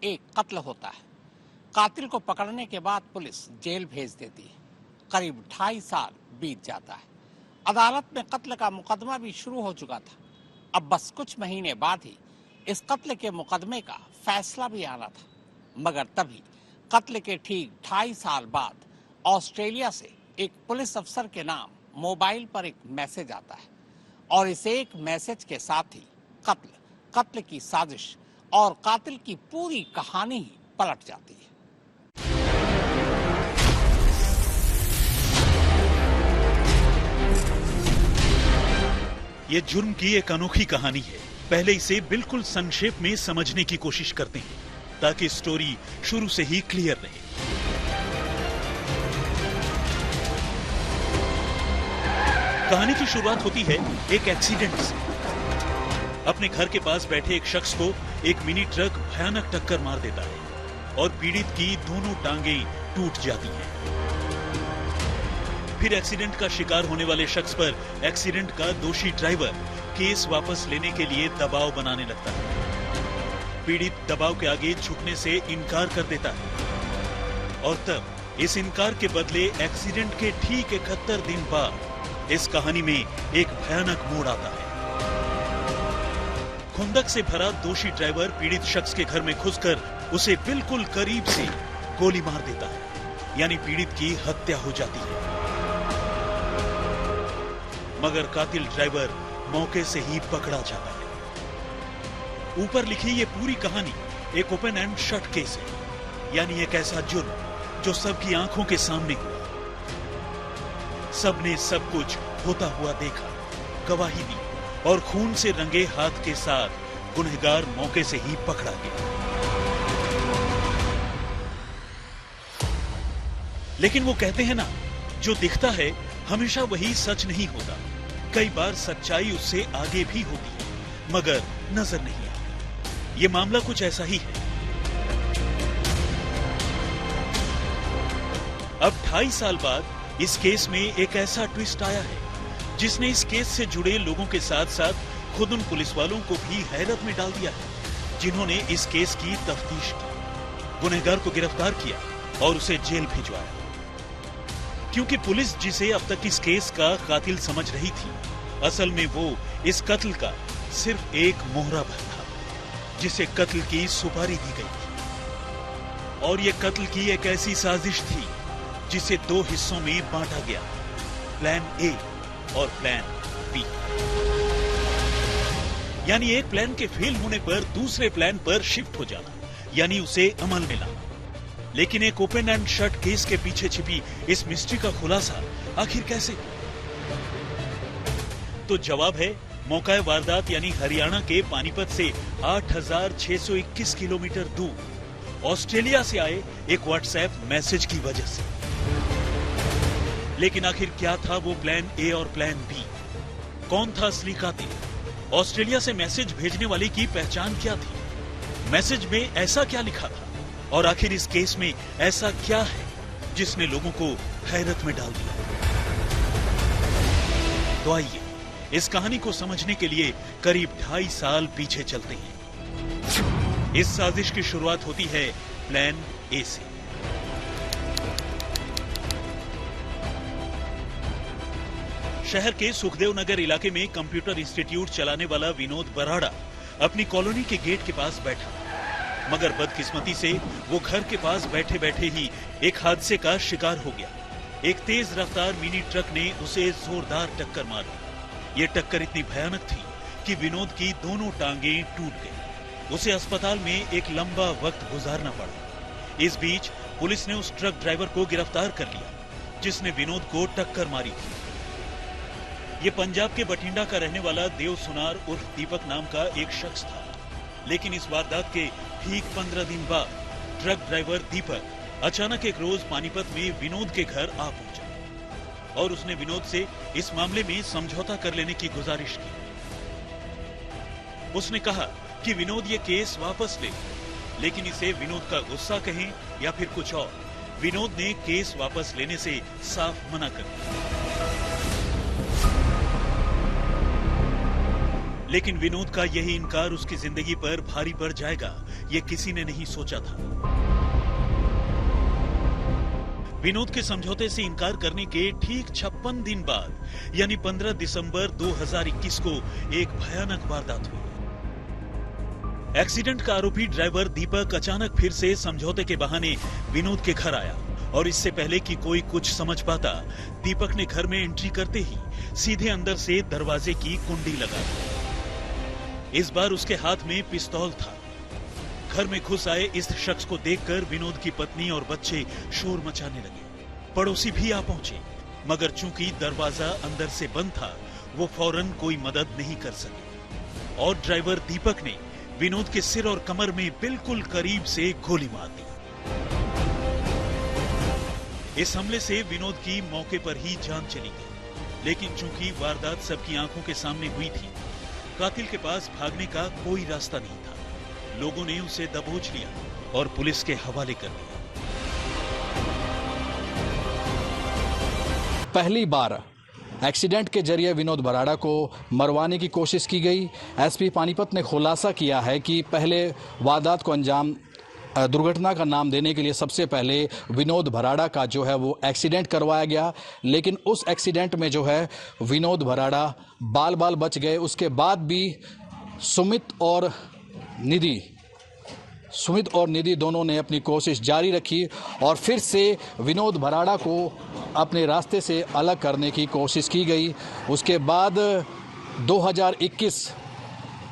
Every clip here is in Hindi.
एक कत्ल होता है। कातिल को पकड़ने के बाद पुलिस जेल भेज देती है। करीब 2.5 साल बीत जाता है। अदालत में कत्ल का मुकदमा भी शुरू हो चुका था। अब बस कुछ महीने बाद ही इस कत्ल के मुकदमे का फैसला भी आना था। मगर तभी कत्ल के ठीक 2.5 साल बाद ऑस्ट्रेलिया से एक पुलिस अफसर के नाम मोबाइल पर एक मैसेज आता है और इस एक मैसेज के साथ ही कत्ल की साजिश और कातिल की पूरी कहानी ही पलट जाती है। ये जुर्म की एक अनोखी कहानी है। पहले इसे बिल्कुल संक्षेप में समझने की कोशिश करते हैं ताकि स्टोरी शुरू से ही क्लियर रहे। कहानी की शुरुआत होती है एक एक्सीडेंट से। अपने घर के पास बैठे एक शख्स को एक मिनी ट्रक भयानक टक्कर मार देता है और पीड़ित की दोनों टांगें टूट जाती हैं। फिर एक्सीडेंट का शिकार होने वाले शख्स पर एक्सीडेंट का दोषी ड्राइवर केस वापस लेने के लिए दबाव बनाने लगता है। पीड़ित दबाव के आगे झुकने से इनकार कर देता है और तब इस इनकार के बदले एक्सीडेंट के ठीक 71 दिन बाद इस कहानी में एक भयानक मोड़ आता है। खुंदक से भरा दोषी ड्राइवर पीड़ित शख्स के घर में घुसकर उसे बिल्कुल करीब से गोली मार देता है, यानी पीड़ित की हत्या हो जाती है। मगर कातिल ड्राइवर मौके से ही पकड़ा जाता है। ऊपर लिखी ये पूरी कहानी एक ओपन एंड शट केस है, यानी एक ऐसा जुर्म जो सबकी आंखों के सामने हुआ। सबने सब कुछ होता हुआ देखा, गवाही दी और खून से रंगे हाथ के साथ गुनहगार मौके से ही पकड़ा गया। लेकिन वो कहते हैं ना, जो दिखता है हमेशा वही सच नहीं होता। कई बार सच्चाई उससे आगे भी होती है, मगर नजर नहीं आती। ये मामला कुछ ऐसा ही है। अब 2.5 साल बाद इस केस में एक ऐसा ट्विस्ट आया है जिसने इस केस से जुड़े लोगों के साथ साथ खुद उन पुलिस वालों को भी हैरत में डाल दिया है जिन्होंने इस केस की तफ्तीश की, गुनहगार को गिरफ्तार किया और उसे जेल भिजवाया। क्योंकि पुलिस जिसे अब तक इस केस का कातिल समझ रही थी, असल में वो इस कत्ल का सिर्फ एक मोहराबाज था जिसे कत्ल की सुपारी दी गई थी। और ये कत्ल की एक ऐसी साजिश थी जिसे 2 हिस्सों में बांटा गया, प्लान ए और प्लान बी। यानी एक प्लान के फेल होने पर दूसरे प्लान पर शिफ्ट हो जाना, यानी उसे अमल में लाना। लेकिन एक ओपन एंड शट केस के पीछे छिपी इस मिस्ट्री का खुलासा आखिर कैसे? तो जवाब है मौका वारदात यानी हरियाणा के पानीपत से 8,621 किलोमीटर दूर ऑस्ट्रेलिया से आए एक व्हाट्सएप मैसेज की वजह से। लेकिन आखिर क्या था वो प्लान ए और प्लान बी? कौन था असली कातिल? ऑस्ट्रेलिया से मैसेज भेजने वाले की पहचान क्या थी? मैसेज में ऐसा क्या लिखा था? और आखिर इस केस में ऐसा क्या है जिसने लोगों को हैरत में डाल दिया? तो आइए इस कहानी को समझने के लिए करीब 2.5 साल पीछे चलते हैं। इस साजिश की शुरुआत होती है प्लान ए से। शहर के सुखदेव नगर इलाके में कंप्यूटर इंस्टीट्यूट चलाने वाला विनोद बराड़ा अपनी कॉलोनी के गेट के पास बैठा, मगर बदकिस्मती से वो घर के पास बैठे बैठे ही एक हादसे का शिकार हो गया। एक तेज रफ्तार मिनी ट्रक ने उसे जोरदार टक्कर मार दी। ये टक्कर इतनी भयानक थी कि विनोद की दोनों टांगें टूट गई। उसे अस्पताल में एक लंबा वक्त गुजारना पड़ा। इस बीच पुलिस ने उस ट्रक ड्राइवर को गिरफ्तार कर लिया जिसने विनोद को टक्कर मारी थी। ये पंजाब के बठिंडा का रहने वाला देव सुनार उर्फ दीपक नाम का एक शख्स था। लेकिन इस वारदात के ठीक 15 दिन बाद ट्रक ड्राइवर दीपक अचानक एक रोज पानीपत में विनोद के घर आ पहुंचा और उसने विनोद से इस मामले में समझौता कर लेने की गुजारिश की। उसने कहा कि विनोद ये केस वापस ले, लेकिन इसे विनोद का गुस्सा कहें या फिर कुछ और, विनोद ने केस वापस लेने से साफ मना कर दिया। लेकिन विनोद का यही इनकार उसकी जिंदगी पर भारी पड़ जाएगा, ये किसी ने नहीं सोचा था। विनोद के समझौते से इनकार करने के ठीक 56 दिन बाद यानी 15 दिसंबर 2021 को एक भयानक वारदात हुई। एक्सीडेंट का आरोपी ड्राइवर दीपक अचानक फिर से समझौते के बहाने विनोद के घर आया और इससे पहले कि कोई कुछ समझ पाता, दीपक ने घर में एंट्री करते ही सीधे अंदर से दरवाजे की कुंडी लगा दी। इस बार उसके हाथ में पिस्तौल था। घर में घुस आए इस शख्स को देखकर विनोद की पत्नी और बच्चे शोर मचाने लगे। पड़ोसी भी आ पहुंचे, मगर चूंकि दरवाजा अंदर से बंद था, वो फौरन कोई मदद नहीं कर सके और ड्राइवर दीपक ने विनोद के सिर और कमर में बिल्कुल करीब से गोली मार दी। इस हमले से विनोद की मौके पर ही जान चली गई, लेकिन चूंकि वारदात सबकी आंखों के सामने हुई थी, कातिल के पास भागने का कोई रास्ता नहीं था। लोगों ने उसे दबोच लिया और पुलिस के हवाले कर दिया। पहली बार एक्सीडेंट के जरिए विनोद बराड़ा को मरवाने की कोशिश की गई। एसपी पानीपत ने खुलासा किया है कि पहले वारदात को अंजाम दुर्घटना का नाम देने के लिए सबसे पहले विनोद बराड़ा का जो है वो एक्सीडेंट करवाया गया, लेकिन उस एक्सीडेंट में जो है विनोद बराड़ा बाल बाल बच गए। उसके बाद भी सुमित और निधि दोनों ने अपनी कोशिश जारी रखी और फिर से विनोद बराड़ा को अपने रास्ते से अलग करने की कोशिश की गई। उसके बाद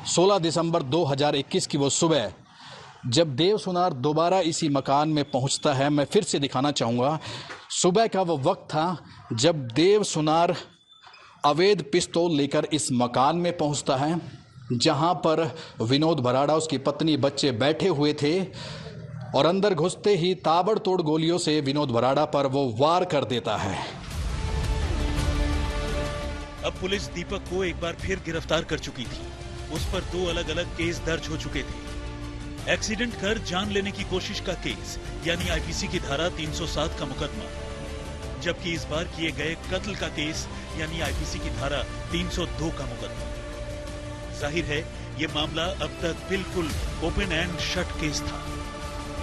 16 दिसंबर 2021 की वो सुबह जब देव सुनार दोबारा इसी मकान में पहुंचता है, मैं फिर से दिखाना चाहूँगा, सुबह का वो वक्त था जब देव सुनार अवैध पिस्तौल लेकर इस मकान में पहुंचता है, जहां पर विनोद बराड़ा, उसकी पत्नी, बच्चे बैठे हुए थे और अंदर घुसते ही ताबड़तोड़ गोलियों से विनोद बराड़ा पर वो वार कर देता है। अब पुलिस दीपक को एक बार फिर गिरफ्तार कर चुकी थी। उस पर 2 अलग अलग केस दर्ज हो चुके थे। एक्सीडेंट कर जान लेने की कोशिश का केस यानी आईपीसी की धारा 307 का मुकदमा, जबकि इस बार किए गए कत्ल का केस यानी आईपीसी की धारा 302 का मुकदमा। जाहिर है ये मामला अब तक बिल्कुल ओपन एंड शट केस था,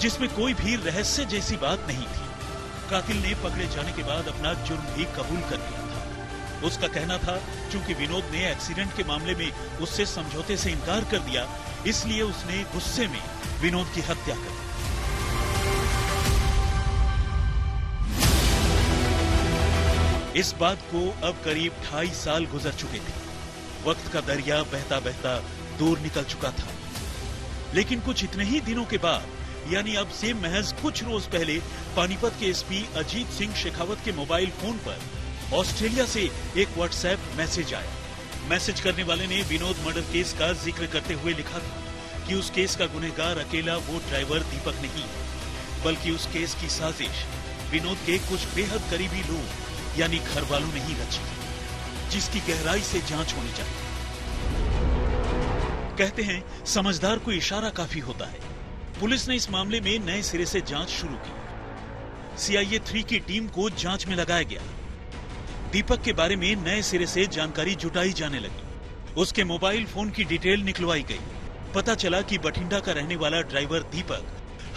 जिसमें कोई भी रहस्य जैसी बात नहीं थी। कातिल ने पकड़े जाने के बाद अपना जुर्म भी कबूल कर लिया था। उसका कहना था चूंकि विनोद ने एक्सीडेंट के मामले में उससे समझौते से इनकार कर दिया, इसलिए उसने गुस्से में विनोद की हत्या कर दी। इस बात को अब करीब 2.5 साल गुजर चुके थे। वक्त का दरिया बहता बहता दूर निकल चुका था, लेकिन कुछ इतने ही दिनों के बाद यानी अब से महज कुछ रोज पहले पानीपत के एसपी अजीत सिंह शेखावत के मोबाइल फोन पर ऑस्ट्रेलिया से एक व्हाट्सएप मैसेज आया। मैसेज करने वाले ने विनोद मर्डर केस का जिक्र करते हुए लिखा था कि उस केस का गुनहगार अकेला वो ड्राइवर दीपक नहीं, बल्कि उस केस की साजिश विनोद के कुछ बेहद करीबी लोग यानी घर वालों ने ही रची, जिसकी गहराई से जांच होनी चाहिए। कहते हैं समझदार को इशारा काफी होता है। पुलिस ने इस मामले में नए सिरे से जांच शुरू की। सीआईए 3 की टीम को जांच में लगाया गया। दीपक के बारे में नए सिरे से जानकारी जुटाई जाने लगी। उसके मोबाइल फोन की डिटेल निकलवाई गई। पता चला कि बठिंडा का रहने वाला ड्राइवर दीपक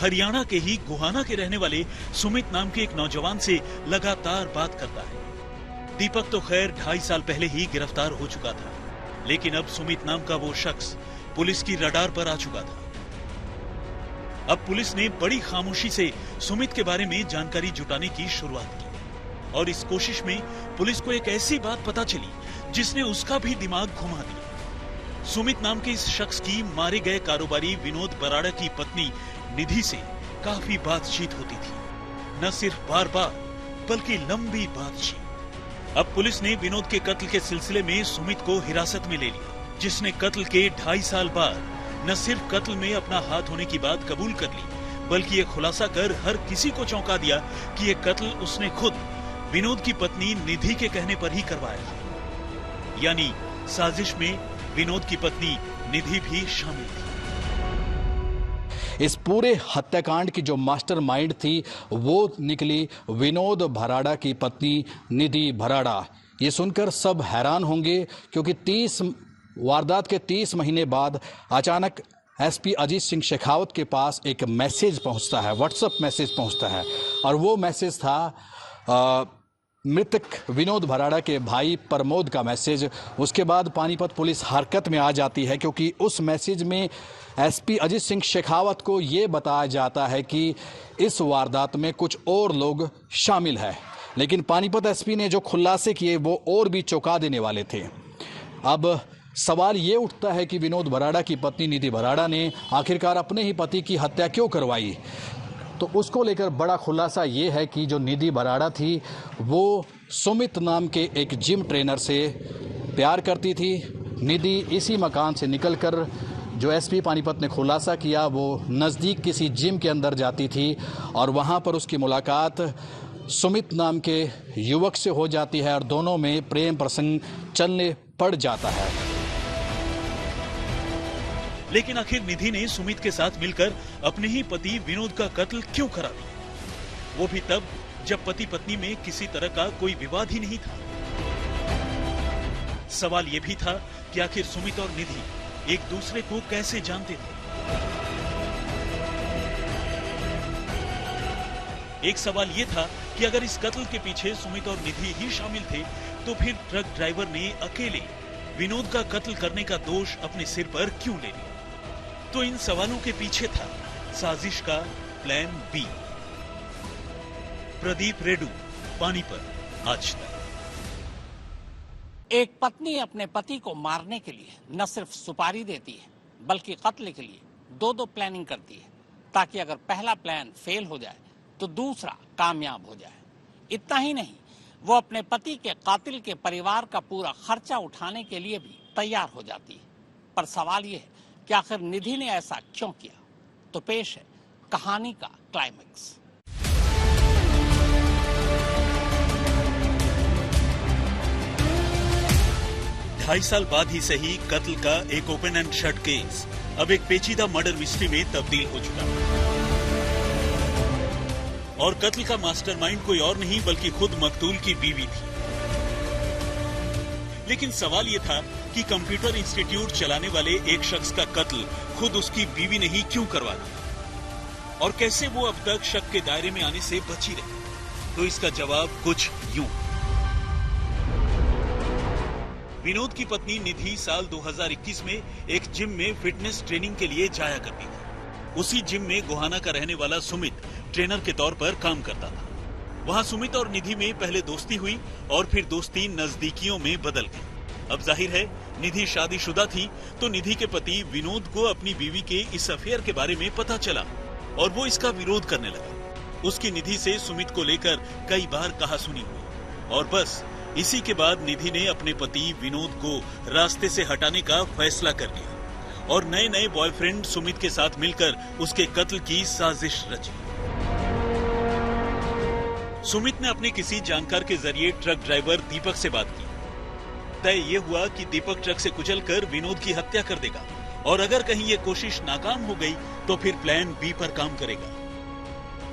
हरियाणा के ही गुहाना के रहने वाले सुमित नाम के एक नौजवान से लगातार बात करता है। दीपक तो खैर 2.5 साल पहले ही गिरफ्तार हो चुका था, लेकिन अब सुमित नाम का वो शख्स पुलिस की रडार पर आ चुका था। अब पुलिस ने बड़ी खामोशी से सुमित के बारे में जानकारी जुटाने की शुरुआत की और इस कोशिश में पुलिस को एक ऐसी बात पता चली जिसने उसका भी दिमाग घुमा दिया। सुमित नाम के इस शख्स की मारे गए कारोबारी विनोद बराड़ा की पत्नी निधि से काफी बातचीत होती थी, न सिर्फ बार बार बल्कि लंबी बातचीत। अब पुलिस ने विनोद के कत्ल के सिलसिले में सुमित को हिरासत में ले लिया, जिसने कत्ल के 2.5 साल बाद न सिर्फ कत्ल में अपना हाथ होने की बात कबूल कर ली, बल्कि ये खुलासा कर हर किसी को चौंका दिया कि ये कत्ल उसने खुद विनोद की पत्नी निधि के कहने पर ही करवाया था। यानी साजिश में विनोद की पत्नी निधि भी शामिल थी। इस पूरे हत्याकांड की जो मास्टरमाइंड थी वो निकली विनोद बराड़ा की पत्नी निधि बराड़ा। ये सुनकर सब हैरान होंगे, क्योंकि 30 वारदात के 30 महीने बाद अचानक एसपी अजीत सिंह शेखावत के पास एक मैसेज पहुंचता है, व्हाट्सएप मैसेज पहुंचता है, और वो मैसेज था मृतक विनोद भराड़ा के भाई प्रमोद का मैसेज। उसके बाद पानीपत पुलिस हरकत में आ जाती है, क्योंकि उस मैसेज में एसपी अजीत सिंह शेखावत को ये बताया जाता है कि इस वारदात में कुछ और लोग शामिल हैं। लेकिन पानीपत एसपी ने जो खुलासे किए वो और भी चौंका देने वाले थे। अब सवाल ये उठता है कि विनोद भराड़ा की पत्नी निधि भराड़ा ने आखिरकार अपने ही पति की हत्या क्यों करवाई। तो उसको लेकर बड़ा खुलासा ये है कि जो निधि भराड़ा थी वो सुमित नाम के एक जिम ट्रेनर से प्यार करती थी। निधि इसी मकान से निकलकर, जो एसपी पानीपत ने खुलासा किया, वो नज़दीक किसी जिम के अंदर जाती थी और वहाँ पर उसकी मुलाकात सुमित नाम के युवक से हो जाती है और दोनों में प्रेम प्रसंग चलने पड़ जाता है। लेकिन आखिर निधि ने सुमित के साथ मिलकर अपने ही पति विनोद का कत्ल क्यों करा दिया, वो भी तब जब पति पत्नी में किसी तरह का कोई विवाद ही नहीं था। सवाल ये भी था कि आखिर सुमित और निधि एक दूसरे को कैसे जानते थे। एक सवाल ये था कि अगर इस कत्ल के पीछे सुमित और निधि ही शामिल थे, तो फिर ट्रक ड्राइवर ने अकेले विनोद का कत्ल करने का दोष अपने सिर पर क्यों ले लिया। तो इन सवालों के पीछे था साजिश का प्लान बी। प्रदीप रेडू, पानीपत, आज तक। एक पत्नी अपने पति को मारने के लिए न सिर्फ सुपारी देती है, बल्कि कत्ल के लिए दो प्लानिंग करती है, ताकि अगर पहला प्लान फेल हो जाए तो दूसरा कामयाब हो जाए। इतना ही नहीं, वो अपने पति के कातिल के परिवार का पूरा खर्चा उठाने के लिए भी तैयार हो जाती है। पर सवाल यह है कि आखिर निधि ने ऐसा क्यों किया। तो पेश है कहानी का क्लाइमैक्स। ढाई साल बाद ही सही, कत्ल का एक ओपन एंड शट केस अब एक पेचीदा मर्डर मिस्ट्री में तब्दील हो चुका है। और कत्ल का मास्टरमाइंड कोई और नहीं बल्कि खुद मकतूल की बीवी थी। लेकिन सवाल यह था कि कंप्यूटर इंस्टीट्यूट चलाने वाले एक शख्स का कत्ल खुद उसकी बीवी ने ही क्यों करवा दिया, और कैसे वो अब तक शक के दायरे में आने से बची रही। तो इसका जवाब कुछ यूं। विनोद की पत्नी निधि साल 2021 में एक जिम में फिटनेस ट्रेनिंग के लिए जाया करती थी। उसी जिम में गोहाना का रहने वाला सुमित ट्रेनर के तौर पर काम करता था। वहां सुमित और निधि में पहले दोस्ती हुई और फिर दोस्ती नजदीकियों में बदल गई। अब जाहिर है निधि शादीशुदा थी, तो निधि के पति विनोद को अपनी बीवी के इस अफेयर के बारे में पता चला और वो इसका विरोध करने लगा। उसकी निधि से सुमित को लेकर कई बार कहासुनी हुई और बस इसी के बाद निधि ने अपने पति विनोद को रास्ते से हटाने का फैसला कर लिया और नए नए बॉयफ्रेंड सुमित के साथ मिलकर उसके कत्ल की साजिश रची। सुमित ने अपने किसी जानकार के जरिए ट्रक ड्राइवर दीपक से बात की। तय ये हुआ कि दीपक ट्रक से कुचलकर विनोद की हत्या कर देगा और अगर कहीं ये कोशिश नाकाम हो गई तो फिर प्लान बी पर काम करेगा।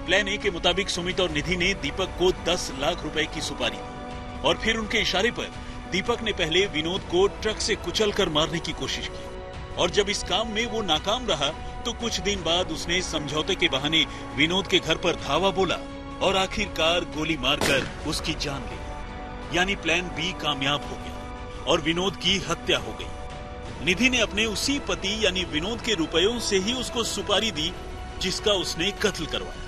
प्लान ए के मुताबिक सुमित और निधि ने दीपक को 10 लाख रुपए की सुपारी दी और फिर उनके इशारे पर दीपक ने पहले विनोद को ट्रक से कुचलकर मारने की कोशिश की और जब इस काम में वो नाकाम रहा तो कुछ दिन बाद उसने समझौते के बहाने विनोद के घर पर धावा बोला और आखिरकार गोली मारकर उसकी जान ले ली। यानी प्लान बी कामयाब हो गया और विनोद की हत्या हो गई। निधि ने अपने उसी पति यानी विनोद के रुपयों से ही उसको सुपारी दी जिसका उसने कत्ल करवाया।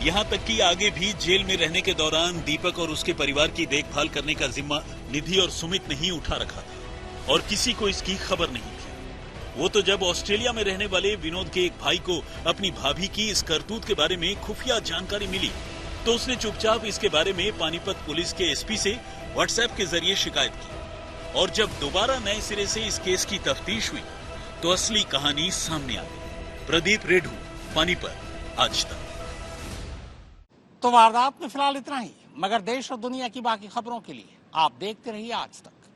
यहाँ तक कि आगे भी जेल में रहने के दौरान दीपक और उसके परिवार की देखभाल करने का जिम्मा निधि और सुमित ने ही उठा रखा था और किसी को इसकी खबर नहीं थी। वो तो जब ऑस्ट्रेलिया में रहने वाले विनोद के एक भाई को अपनी भाभी की इस करतूत के बारे में खुफिया जानकारी मिली तो उसने चुपचाप इसके बारे में पानीपत पुलिस के एसपी से व्हाट्सएप के जरिए शिकायत की और जब दोबारा नए सिरे से इस केस की तफ्तीश हुई तो असली कहानी सामने आ गई। प्रदीप रेडू, पानीपत, आज तक। तो वारदात में फिलहाल इतना ही, मगर देश और दुनिया की बाकी खबरों के लिए आप देखते रहिए आज तक।